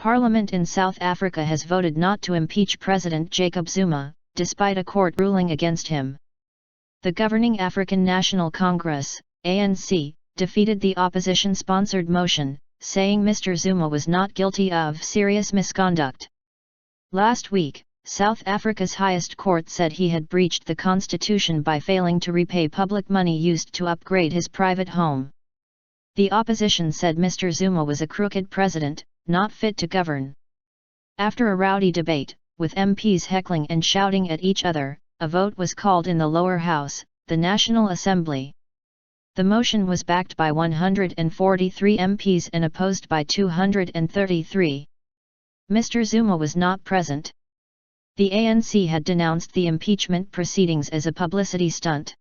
Parliament in South Africa has voted not to impeach President Jacob Zuma, despite a court ruling against him. The governing African National Congress, ANC, defeated the opposition-sponsored motion, saying Mr Zuma was not guilty of serious misconduct. Last week, South Africa's highest court said he had breached the constitution by failing to repay public money used to upgrade his private home. The opposition said Mr Zuma was a crooked president, not fit to govern. After a rowdy debate, with MPs heckling and shouting at each other, a vote was called in the lower house, the National Assembly. The motion was backed by 143 MPs and opposed by 233. Mr Zuma was not present. The ANC had denounced the impeachment proceedings as a publicity stunt.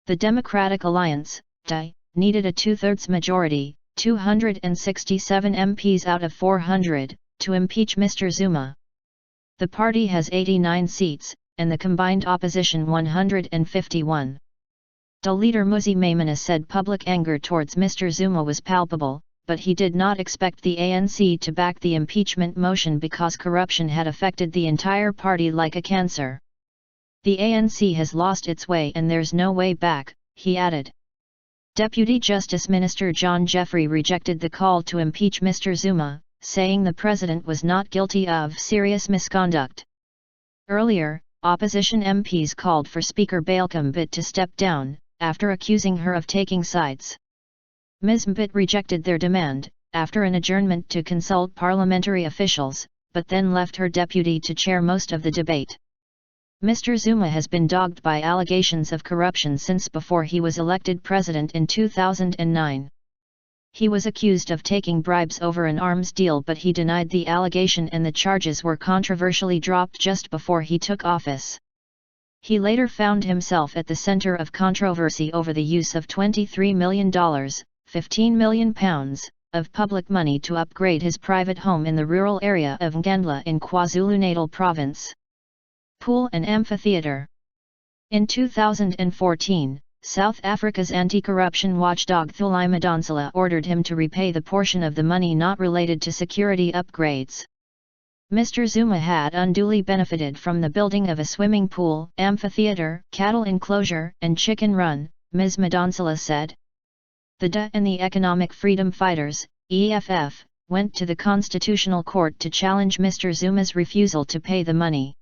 The Democratic Alliance, DA, needed a two-thirds majority, 267 MPs out of 400, to impeach Mr Zuma. The party has 89 seats, and the combined opposition 151. DA leader Mmusi Maimane said public anger towards Mr Zuma was palpable, but he did not expect the ANC to back the impeachment motion because corruption had affected the entire party like a cancer. The ANC has lost its way and there's no way back, he added. Deputy Justice Minister John Jeffrey rejected the call to impeach Mr Zuma, saying the president was not guilty of serious misconduct. Earlier, opposition MPs called for Speaker Balcom Bit to step down, after accusing her of taking sides. Ms. Mbit rejected their demand, after an adjournment to consult parliamentary officials, but then left her deputy to chair most of the debate. Mr Zuma has been dogged by allegations of corruption since before he was elected president in 2009. He was accused of taking bribes over an arms deal, but he denied the allegation and the charges were controversially dropped just before he took office. He later found himself at the center of controversy over the use of $23 million, £15 million, of public money to upgrade his private home in the rural area of Nkandla in KwaZulu-Natal province. Pool and amphitheater. In 2014, South Africa's anti-corruption watchdog Mmusi Maimane ordered him to repay the portion of the money not related to security upgrades. Mr Zuma had unduly benefited from the building of a swimming pool, amphitheater, cattle enclosure, and chicken run, Ms. Maimane said. The DA and the Economic Freedom Fighters, EFF, went to the Constitutional Court to challenge Mr Zuma's refusal to pay the money.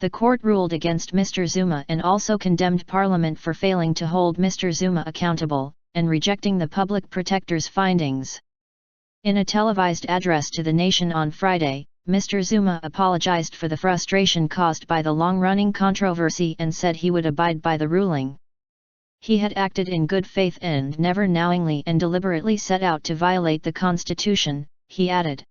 The court ruled against Mr Zuma and also condemned Parliament for failing to hold Mr Zuma accountable, and rejecting the public protector's findings. In a televised address to the nation on Friday, Mr Zuma apologized for the frustration caused by the long-running controversy and said he would abide by the ruling. He had acted in good faith and never knowingly and deliberately set out to violate the Constitution, he added.